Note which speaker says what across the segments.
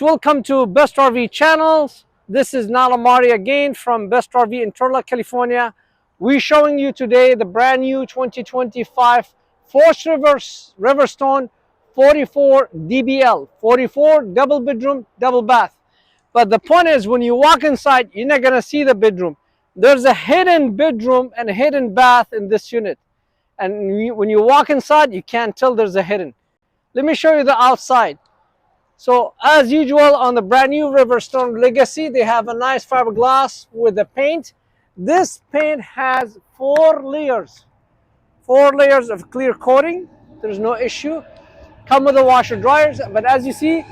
Speaker 1: Welcome to Best RV Channels. This is Nalamari again from Best RV in Turlock, California. We're showing you today the brand new 2025 Forest Riverstone 44 DBL, 44 double bedroom, double bath. But the point is, when you walk inside, you're not gonna see the bedroom. There's a hidden bedroom and a hidden bath in this unit. And when you walk inside, you can't tell there's a hidden. Let me show you the outside. So as usual on the brand new Riverstone Legacy, they have a nice fiberglass with the paint. This paint has four layers of clear coating. There's no issue. Come with the washer dryers, but as you see,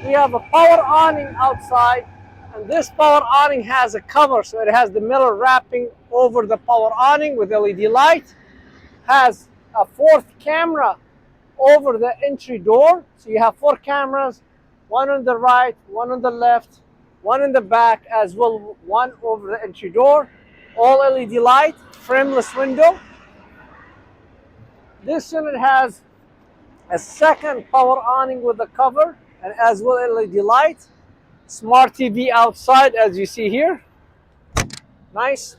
Speaker 1: we have a power awning outside, and this power awning has a cover, so it has the metal wrapping over the power awning with LED light. Has a fourth camera over the entry door, so you have four cameras, one on the right, one on the left, one in the back, as well one over the entry door. All LED light, frameless window. This unit has a second power awning with the cover and as well LED light. Smart TV outside, as you see here. Nice.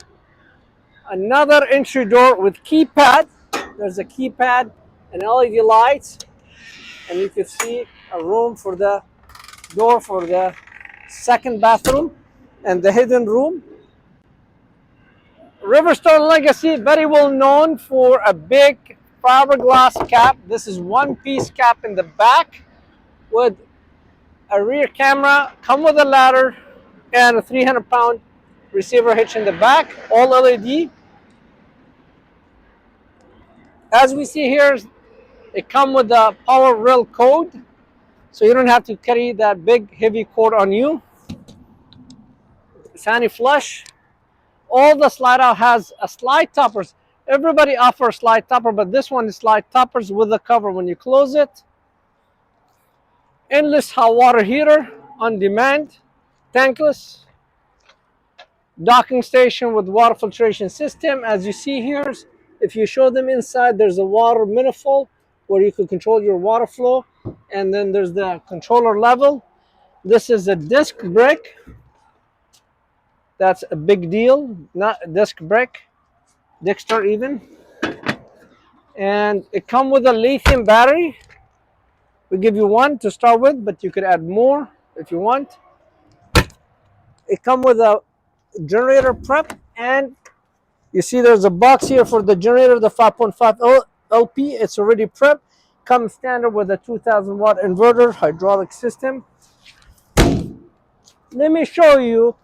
Speaker 1: Another entry door with keypad. There's a keypad and LED lights, and you can see a room for the door for the second bathroom and the hidden room. Riverstone Legacy, very well known for a big fiberglass cap. This is one piece cap in the back with a rear camera, come with a ladder and a 300-pound receiver hitch in the back, all LED. As we see here, it comes with the power rail cord, so you don't have to carry that big heavy cord on you. Sandy flush. All the slide out has a slide toppers. Everybody offers slide topper, but this one is slide toppers with the cover when you close it. Endless hot water heater on demand, tankless. Docking station with water filtration system. As you see here, if you show them inside, there's a water manifold where you can control your water flow, and then there's the controller level. This is a disc brake. That's a big deal, not a disc brake, Dexter even. And it comes with a lithium battery. We give you one to start with, but you could add more if you want. It comes with a generator prep, and you see there's a box here for the generator, the 5.5 LP. It's already prepped. Comes standard with a 2,000 watt inverter, hydraulic system. Let me show you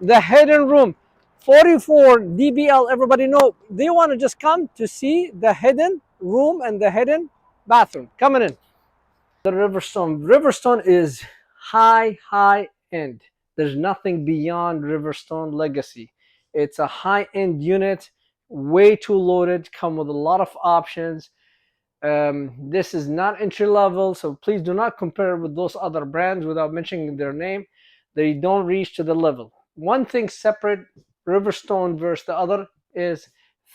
Speaker 1: the hidden room. 44 DBL, everybody know. They want to just come to see the hidden room and the hidden bathroom. Coming in. The Riverstone. Riverstone is high end. There's nothing beyond Riverstone Legacy. It's a high-end unit, way too loaded, come with a lot of options. This is not entry level, so please do not compare it with those other brands without mentioning their name. They don't reach to the level. One thing separate Riverstone versus the other is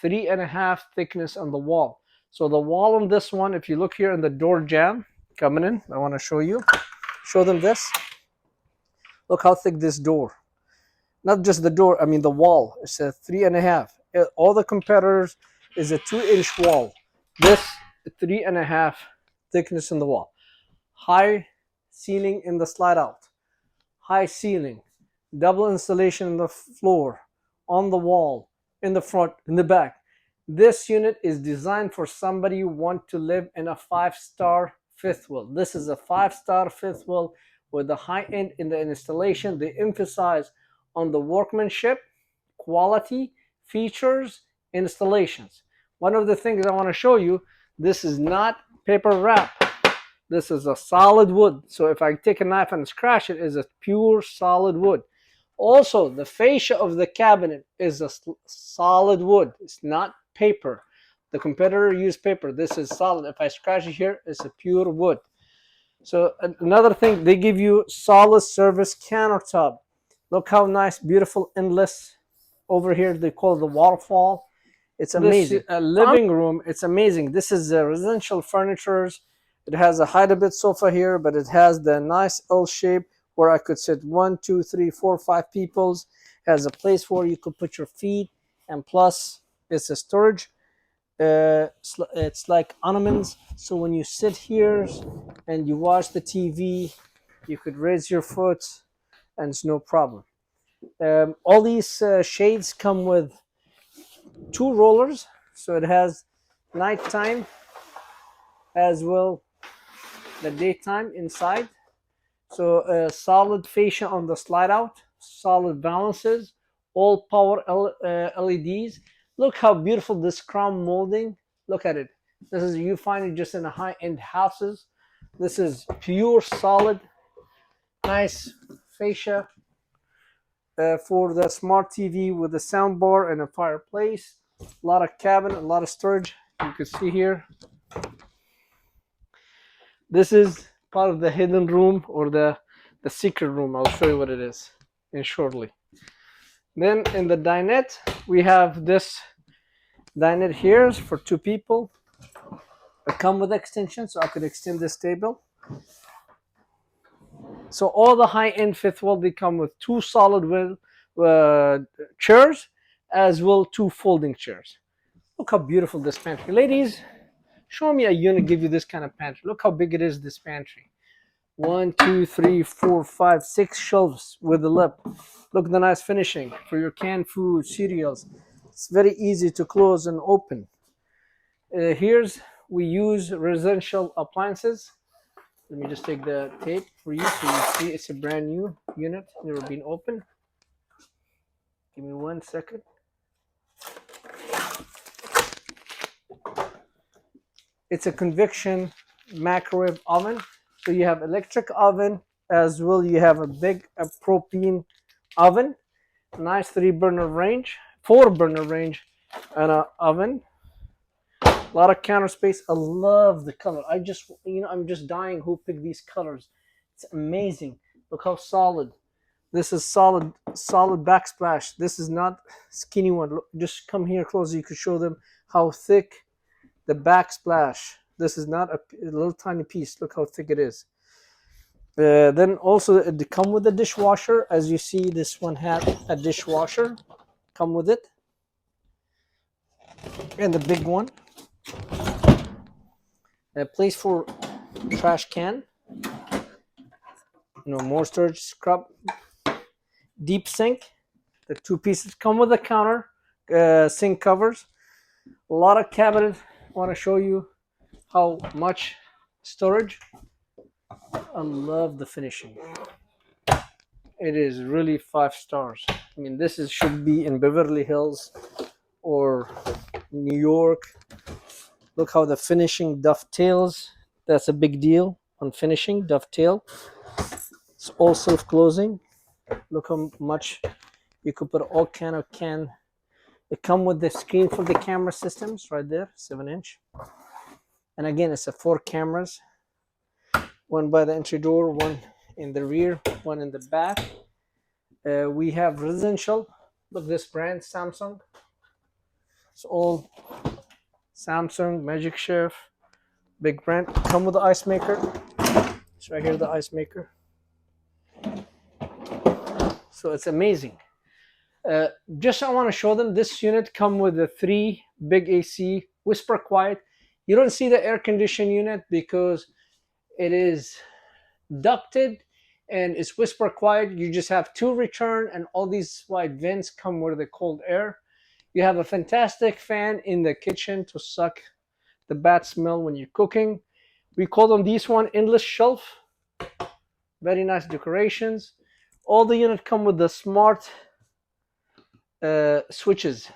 Speaker 1: 3.5 thickness on the wall. So the wall on this one, if you look here in the door jamb, coming in, I want to show them this. Look how thick this door. Not just the door, I mean the wall. It's a 3.5. All the competitors is a 2-inch wall. This 3.5 thickness in the wall. High ceiling in the slide out. High ceiling. Double installation in the floor, on the wall, in the front, in the back. This unit is designed for somebody who wants to live in a 5-star fifth wheel. This is a 5-star fifth wheel with the high end in the installation. They emphasize on the workmanship, quality, features, installations. One of the things I want to show you, this is not paper wrap. This is a solid wood. So if I take a knife and scratch it, is a pure solid wood. Also, the fascia of the cabinet is a solid wood. It's not paper. The competitor used paper. This is solid. If I scratch it here, it's a pure wood. So another thing, they give you solid service countertop. Look how nice, beautiful, endless. Over here, they call it the waterfall. It's amazing. This living room, it's amazing. This is residential furniture. It has a hide-a-bit sofa here, but it has the nice L shape where I could sit 1, 2, 3, 4, 5 peoples. Has a place where you could put your feet, and plus it's a storage. It's like ottomans, so when you sit here and you watch the TV, you could raise your foot and it's no problem. All these shades come with 2 rollers, so it has nighttime as well the daytime inside. So solid fascia on the slide out, solid balances, all power LEDs. Look how beautiful this crown molding. Look at it. This is, you find it just in the high-end houses. This is pure solid, nice fascia for the smart TV with a sound bar and a fireplace. A lot of cabinet, a lot of storage. You can see here. This is part of the hidden room, or the secret room. I'll show you what it is in shortly. Then in the dinette, we have this dinette here for 2 people. I come with extension, so I could extend this table. So all the high-end fifth wheel, they come with 2 solid wheel chairs, as well 2 folding chairs. Look how beautiful this pantry. Ladies, show me a unit give you this kind of pantry. Look how big it is, this pantry. 1, 2, 3, 4, 5, 6 shelves with the lip. Look at the nice finishing for your canned food, cereals. It's very easy to close and open. Here's, we use residential appliances. Let me just take the tape for you so you see it's a brand new unit, never been opened. Give me 1 second. It's a convection microwave oven. So you have electric oven, as well you have a big propane oven, nice 3-burner range, 4-burner range, and an oven. A lot of counter space. I love the color. I'm just dying who picked these colors. It's amazing. Look how solid. This is solid backsplash. This is not skinny one. Look, just come here closer. You could show them how thick the backsplash. This is not a little tiny piece. Look how thick it is. Then also they come with a dishwasher. As you see, this one had a dishwasher come with it, and the big one, a place for trash can, more storage, scrub, deep sink. The 2 pieces come with a counter, sink covers, a lot of cabinet. I want to show you how much storage. I love the finishing. It is really 5 stars. I mean, this should be in Beverly Hills or New York. Look how the finishing dovetails. That's a big deal on finishing dovetail. It's all self-closing. Look how much you could put all kind of can. They come with the screen for the camera systems right there, 7-inch. And again, it's a 4 cameras. 1 by the entry door, 1 in the rear, 1 in the back. We have residential. Look, this brand, Samsung. It's all Samsung, Magic Chef, big brand. Come with the ice maker. It's right here, the ice maker. So it's amazing. Just I want to show them this unit come with the 3 big AC, whisper quiet. You don't see the air conditioned unit because it is ducted and it's whisper quiet. You just have 2 return, and all these wide vents come with the cold air. You have a fantastic fan in the kitchen to suck the bad smell when you're cooking. We call them these one endless shelf. Very nice decorations. All the units come with the smart switches.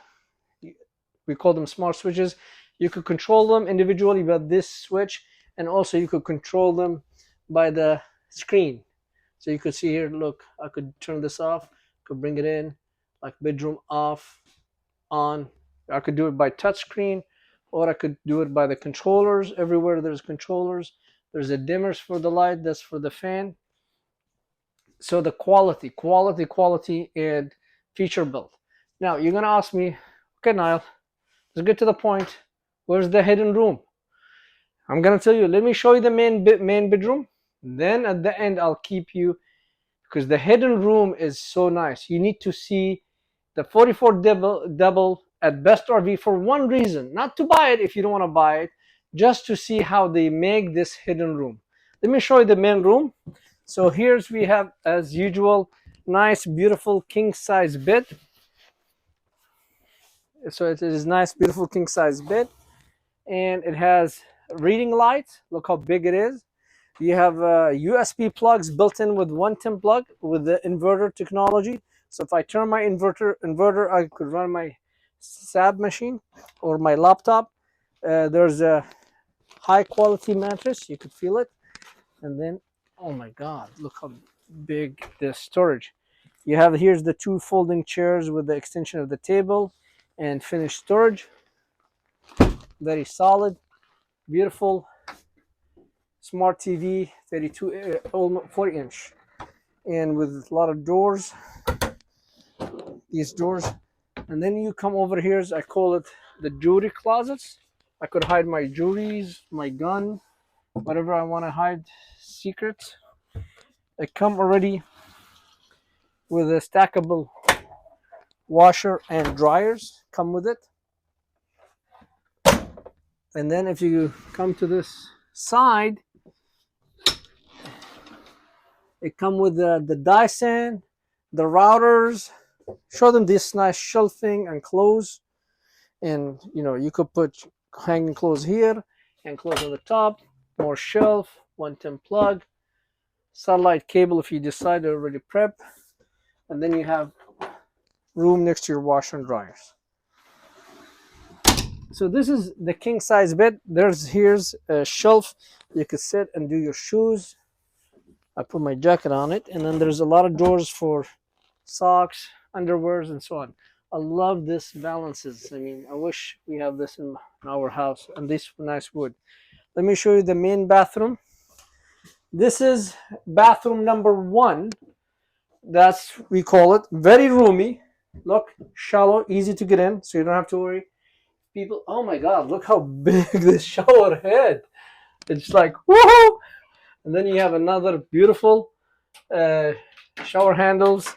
Speaker 1: We call them smart switches. You could control them individually by this switch, and also you could control them by the screen. So you could see here, look, I could turn this off, could bring it in, like bedroom off, on. I could do it by touch screen, or I could do it by the controllers. Everywhere there's controllers. There's a dimmers for the light, that's for the fan. So the quality, and feature built. Now you're gonna ask me, okay, Niall, let's get to the point. Where's the hidden room? I'm gonna tell you. Let me show you the main bedroom. Then at the end, I'll keep you because the hidden room is so nice. You need to see the 44 double at Best RV for one reason, not to buy it if you don't want to buy it, just to see how they make this hidden room. Let me show you the main room. So here's we have, as usual, nice, beautiful king size bed. So it is nice, beautiful king size bed, and it has reading light. Look how big it is. You have USB plugs built in with 110 plug with the inverter technology. So if I turn my inverter, I could run my SAB machine or my laptop. There's a high quality mattress. You could feel it. And then, oh my God, look how big the storage. You have, here's the two folding chairs with the extension of the table and finished storage. Very solid, beautiful. Smart TV, 32, almost 40-inch, and with a lot of doors. These doors, and then you come over here. I call it the jewelry closets. I could hide my jewelries, my gun, whatever I want to hide, secrets. They come already with a stackable washer and dryers. Come with it. And then if you come to this side, it come with the Dyson, the routers. Show them this nice shelving and clothes, and you know you could put hanging clothes here and clothes on the top. More shelf, 110 plug, satellite cable if you decide to already prep, and then you have room next to your washer and dryers. So this is the king size bed. Here's a shelf you could sit and do your shoes. I put my jacket on it, and then there's a lot of drawers for socks, underwears, and so on. I love this balances. I mean, I wish we have this in our house, and this nice wood. Let me show you the main bathroom. This is bathroom number 1. That's, we call it, very roomy. Look, shallow, easy to get in, so you don't have to worry. People, oh my God, look how big this shower head. It's like, woohoo! And then you have another beautiful shower handles.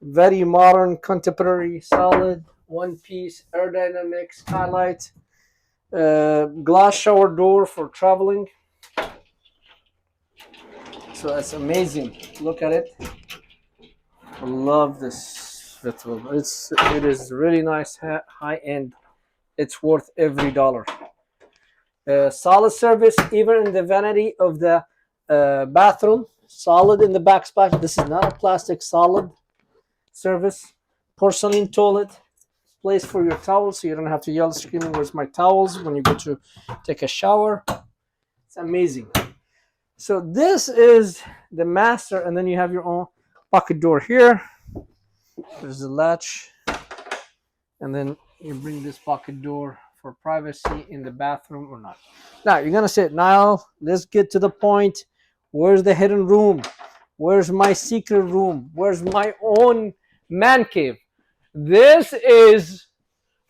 Speaker 1: Very modern, contemporary, solid, one-piece, aerodynamic, skylight, glass shower door for traveling. So that's amazing. Look at it. I love this bathroom. It is really nice, high end. It's worth every dollar. Solid service, even in the vanity of the bathroom. Solid in the backsplash. This is not a plastic, solid service. Porcelain toilet, place for your towels so you don't have to yell screaming, where's my towels, when you go to take a shower. It's amazing. So this is the master, and then you have your own pocket door here. There's the latch, and then you bring this pocket door for privacy in the bathroom or not. Now you're gonna say, now let's get to the point. Where's the hidden room? Where's my secret room? Where's my own man cave? This is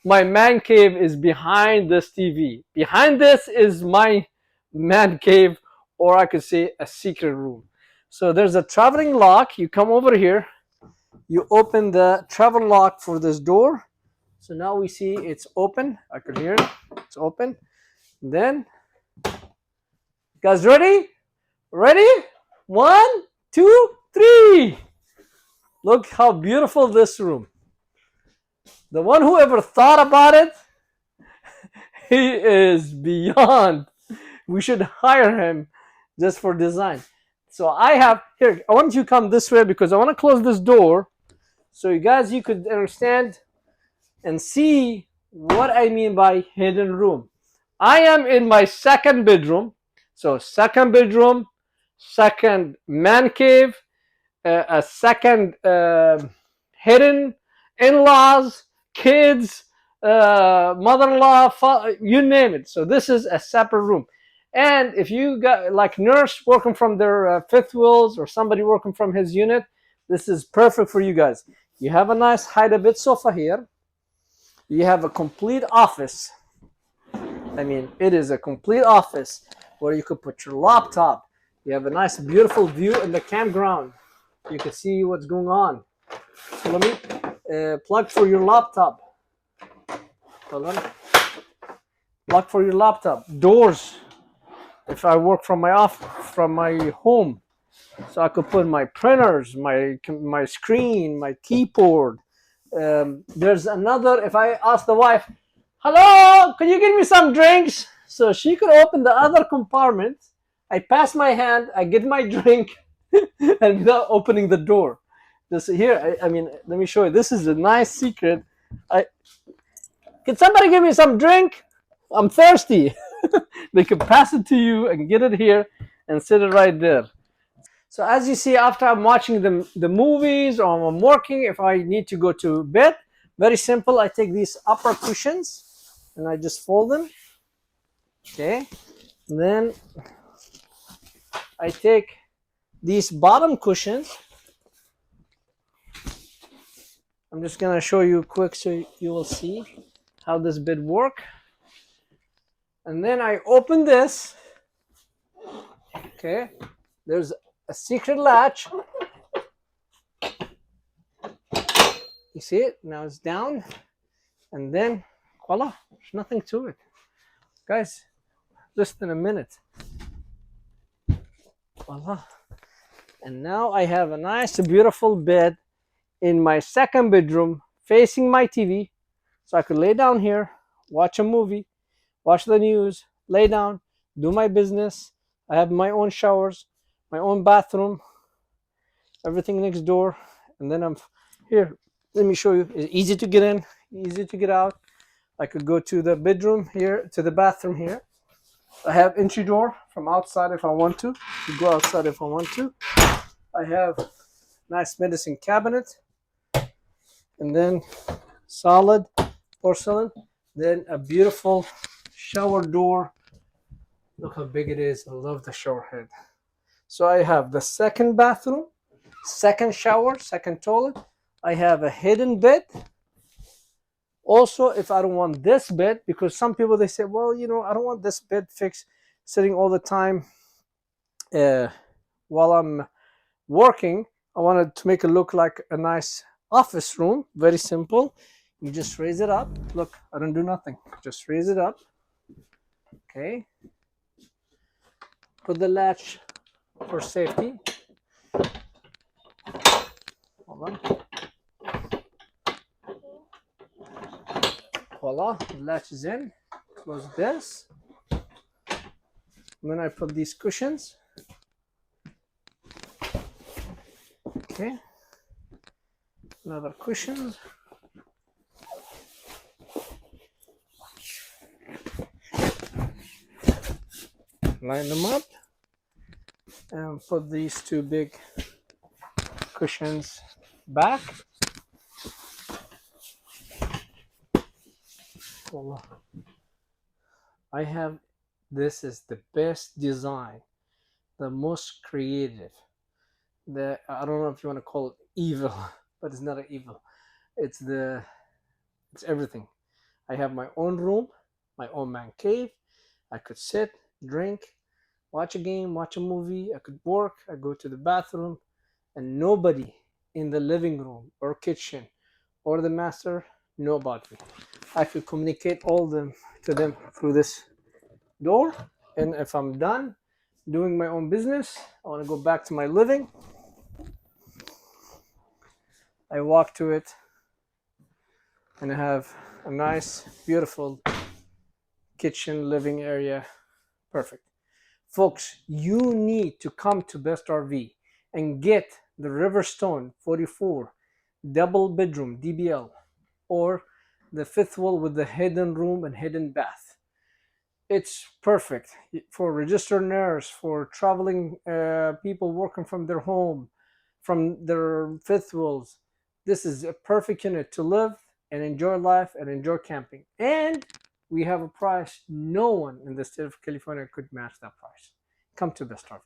Speaker 1: my man cave, is behind this TV. Behind this is my man cave, or I could say a secret room. So there's a traveling lock. You come over here, you open the travel lock for this door. So now we see it's open. I could hear it. It's open. Then, guys, ready? Ready? 1, 2, 3. Look how beautiful this room. The one who ever thought about it, he is beyond. We should hire him just for design. So I have, here, I want you to come this way because I want to close this door so you guys, you could understand and see what I mean by hidden room. I am in my second bedroom. So second bedroom, second man cave, a second hidden in-laws, kids, mother-in-law, you name it. So this is a separate room. And if you got like nurse working from their fifth wheels or somebody working from his unit, this is perfect for you guys. You have a nice hide-a-bit sofa here. You have a complete office. I mean, it is a complete office where you could put your laptop. You have a nice, beautiful view in the campground. You can see what's going on. So let me plug for your laptop. Hold on. Plug for your laptop. Doors. If I work from my from my home, so I could put my printers, my screen, my keyboard. There's another. If I ask the wife, "Hello, can you give me some drinks?" So she could open the other compartment. I pass my hand, I get my drink, and without opening the door. This here, I mean, let me show you. This is a nice secret. I Can somebody give me some drink? I'm thirsty. They could pass it to you and get it here and sit it right there. So as you see, after I'm watching the movies or I'm working, if I need to go to bed, very simple. I take these upper cushions and I just fold them. Okay. And then I take these bottom cushions. I'm just gonna show you quick so you will see how this bed work. And then I open this. Okay. There's a secret latch. You see it? Now it's down. And then, voila, there's nothing to it. Guys, less than a minute. Voila. And now I have a nice, beautiful bed in my second bedroom facing my TV. So I could lay down here, watch a movie, watch the news, lay down, do my business. I have my own showers, my own bathroom, everything next door. And then I'm here. Let me show you. It's easy to get in, easy to get out. I could go to the bedroom here, to the bathroom here. I have entry door from outside if I want to go outside if I want to. I have nice medicine cabinet, and then solid porcelain. Then a beautiful shower door. Look how big it is. I love the shower head. So I have the second bathroom, second shower, second toilet. I have a hidden bed. Also, if I don't want this bed, because some people they say, well, you know, I don't want this bed fixed sitting all the time while I'm working. I wanted to make it look like a nice office room. Very simple. You just raise it up. Look, I don't do nothing. Just raise it up. Okay. Put the latch for safety. Hold on. Voila, the latch is in. Close this. And then I put these cushions. Okay. Another cushion. Line them up. And put these two big cushions back. Voila. I have, this is the best design, the most creative. I don't know if you want to call it evil, but it's not an evil. It's everything. I have my own room, my own man cave. I could sit, drink, watch a game, watch a movie. I could work. I go to the bathroom, and nobody in the living room or kitchen or the master know about me. I could communicate all to them through this door. And if I'm done doing my own business, I want to go back to my living. I walk to it and I have a nice, beautiful kitchen, living area. Perfect. Folks, you need to come to Best RV and get the Riverstone 44 double bedroom DBL or the fifth wall with the hidden room and hidden bath. It's perfect for registered nurse, for traveling people working from their home, from their fifth walls. This is a perfect unit to live and enjoy life and enjoy camping. And we have a price no one in the state of California could match that price. Come to Best RV.